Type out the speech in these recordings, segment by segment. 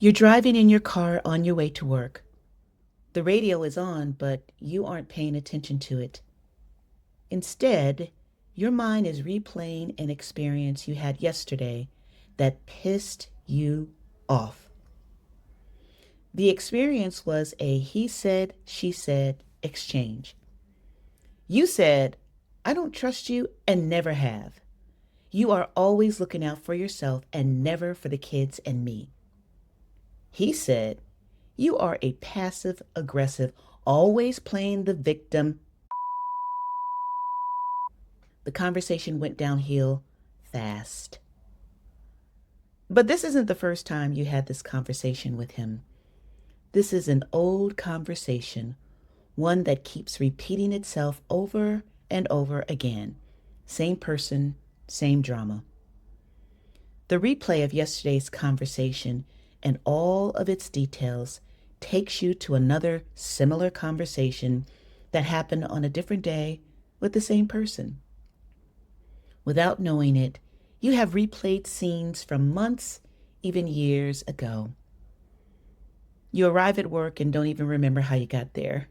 You're driving in your car on your way to work. The radio is on, but you aren't paying attention to it. Instead, your mind is replaying an experience you had yesterday that pissed you off. The experience was a he said, she said exchange. You said, I don't trust you and never have. You are always looking out for yourself and never for the kids and me. He said, you are a passive aggressive, always playing the victim. The conversation went downhill fast. But this isn't the first time you had this conversation with him. This is an old conversation, one that keeps repeating itself over and over again. Same person, same drama. The replay of yesterday's conversation and all of its details takes you to another similar conversation that happened on a different day with the same person. Without knowing it, you have replayed scenes from months, even years ago. You arrive at work and don't even remember how you got there.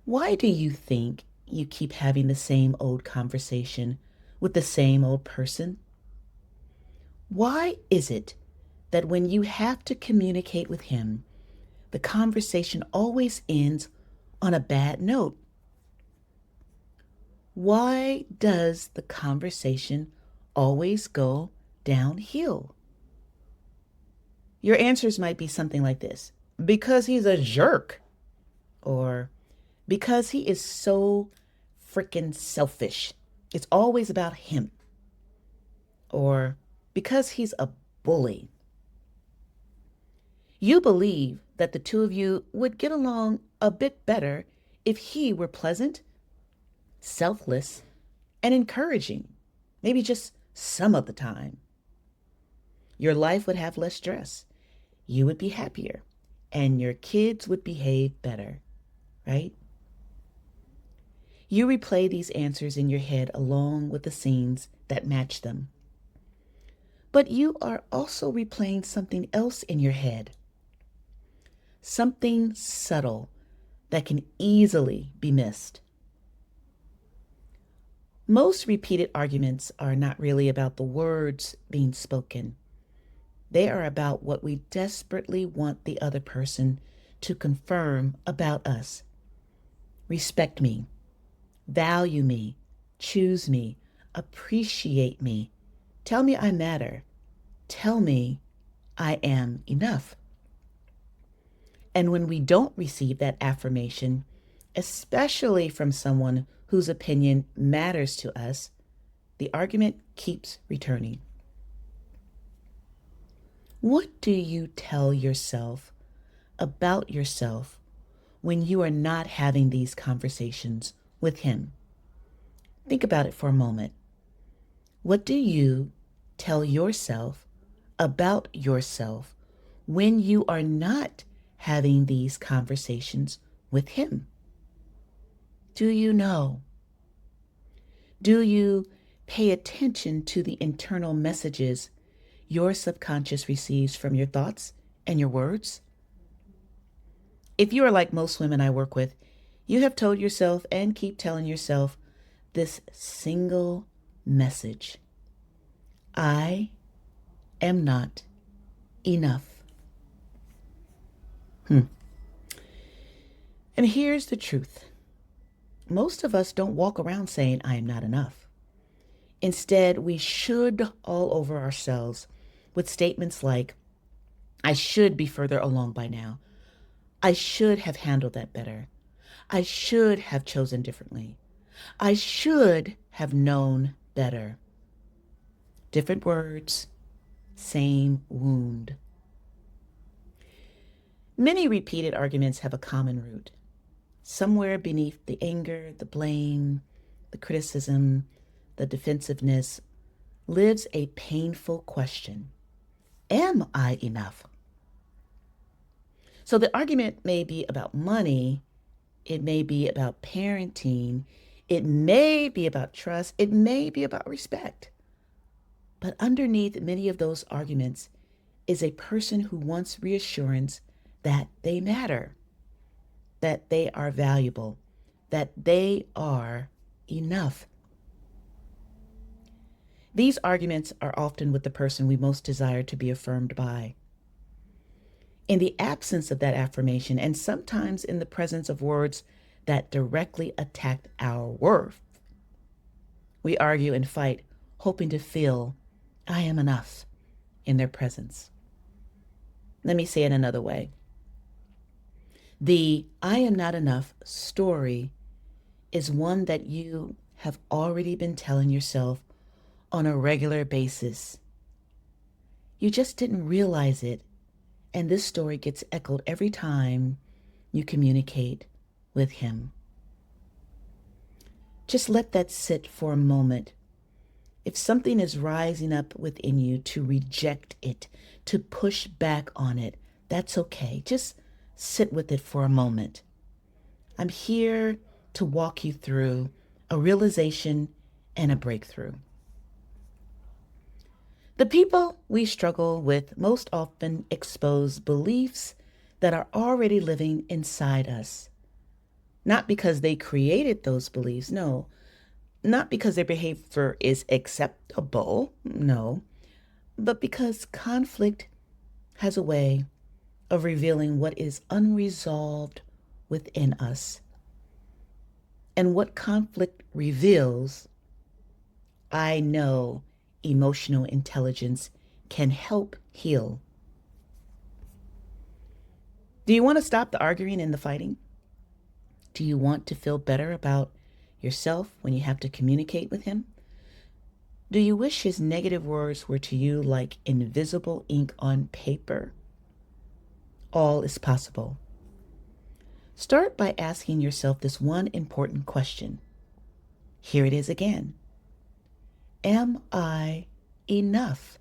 Why do you think you keep having the same old conversation with the same old person? Why is it that when you have to communicate with him, the conversation always ends on a bad note? Why does the conversation always go downhill? Your answers might be something like this: because he's a jerk, or because he is so freaking selfish. It's always about him, or because he's a bully. You believe that the two of you would get along a bit better if he were pleasant, selfless, and encouraging, maybe just some of the time. Your life would have less stress. You would be happier, and your kids would behave better, right? You replay these answers in your head along with the scenes that match them. But you are also replaying something else in your head, something subtle that can easily be missed. Most repeated arguments are not really about the words being spoken. They are about what we desperately want the other person to confirm about us. Respect me, value me, choose me, appreciate me, tell me I matter, tell me I am enough. And when we don't receive that affirmation, especially from someone whose opinion matters to us, the argument keeps returning. What do you tell yourself about yourself when you are not having these conversations with him? Think about it for a moment. What do you tell yourself about yourself when you are not having these conversations with him? Do you know? Do you pay attention to the internal messages your subconscious receives from your thoughts and your words? If you are like most women I work with, you have told yourself and keep telling yourself this single message: I am not enough. And here's the truth. Most of us don't walk around saying, I am not enough. Instead, we should all over ourselves with statements like, I should be further along by now. I should have handled that better. I should have chosen differently. I should have known better. Different words, same wound. Many repeated arguments have a common root. Somewhere beneath the anger, the blame, the criticism, the defensiveness lives a painful question: am I enough? So the argument may be about money, it may be about parenting, it may be about trust, it may be about respect. But underneath many of those arguments is a person who wants reassurance that they matter, that they are valuable, that they are enough. These arguments are often with the person we most desire to be affirmed by. In the absence of that affirmation, and sometimes in the presence of words that directly attack our worth, we argue and fight, hoping to feel, I am enough, in their presence. Let me say it another way. The I am not enough story is one that you have already been telling yourself on a regular basis. You just didn't realize it, and this story gets echoed every time you communicate with him. Just let that sit for a moment. If something is rising up within you to reject it, to push back on it, that's okay. Just sit with it for a moment. I'm here to walk you through a realization and a breakthrough. The people we struggle with most often expose beliefs that are already living inside us. Not because they created those beliefs, no. Not because their behavior is acceptable, no. But because conflict has a way of revealing what is unresolved within us. And what conflict reveals, I know emotional intelligence can help heal. Do you want to stop the arguing and the fighting? Do you want to feel better about yourself when you have to communicate with him? Do you wish his negative words were to you like invisible ink on paper? All is possible. Start by asking yourself this one important question. Here it is again. Am I enough?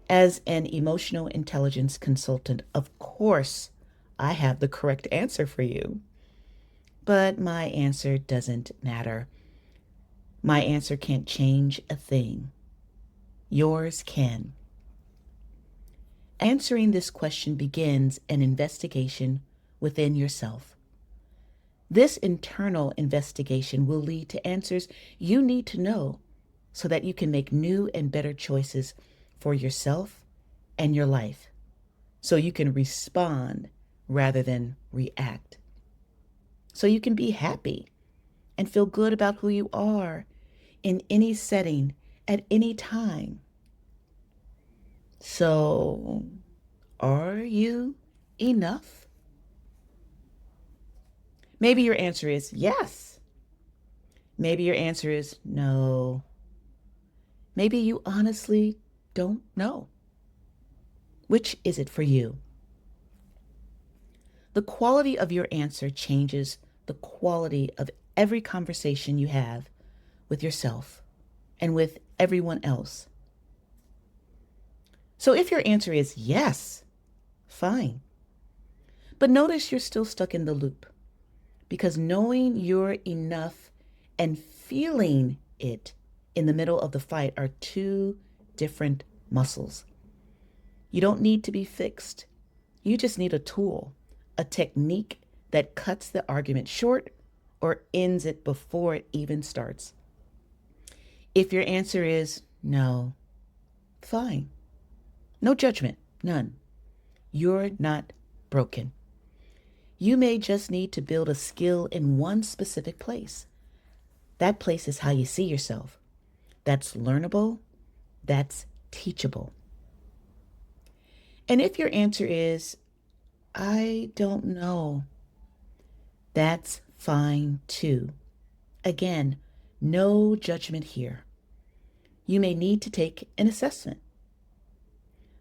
As an emotional intelligence consultant, of course, I have the correct answer for you. But my answer doesn't matter. My answer can't change a thing. Yours can. Answering this question begins an investigation within yourself. This internal investigation will lead to answers you need to know so that you can make new and better choices for yourself and your life, so you can respond rather than react, so you can be happy and feel good about who you are in any setting at any time. So, are you enough? Maybe your answer is yes. Maybe your answer is no. Maybe you honestly don't know. Which is it for you? The quality of your answer changes the quality of every conversation you have with yourself and with everyone else. So if your answer is yes, fine. But notice you're still stuck in the loop, because knowing you're enough and feeling it in the middle of the fight are two different muscles. You don't need to be fixed. You just need a tool, a technique that cuts the argument short or ends it before it even starts. If your answer is no, fine. No judgment, none. You're not broken. You may just need to build a skill in one specific place. That place is how you see yourself. That's learnable. That's teachable. And if your answer is, I don't know, that's fine too. Again, no judgment here. You may need to take an assessment.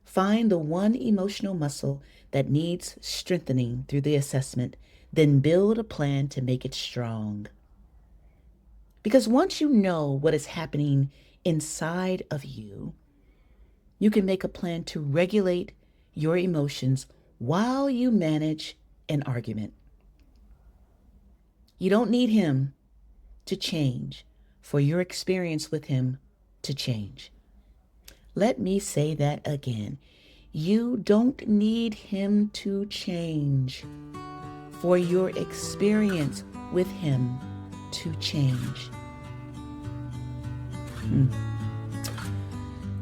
Find the one emotional muscle that needs strengthening through the assessment, then build a plan to make it strong. Because once you know what is happening inside of you, you can make a plan to regulate your emotions while you manage an argument. You don't need him to change for your experience with him to change. Let me say that again. You don't need him to change for your experience with him to change.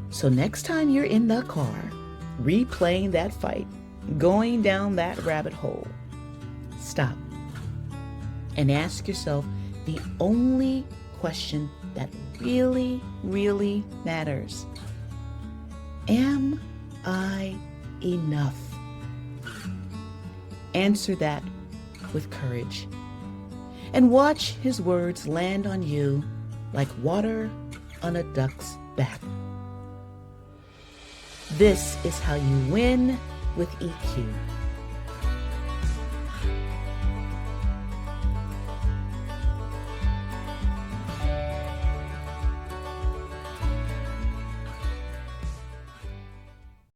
So next time you're in the car, replaying that fight, going down that rabbit hole, stop and ask yourself the only question that really, really matters. Am I enough? Answer that with courage and watch his words land on you like water on a duck's back. This is how you win with EQ.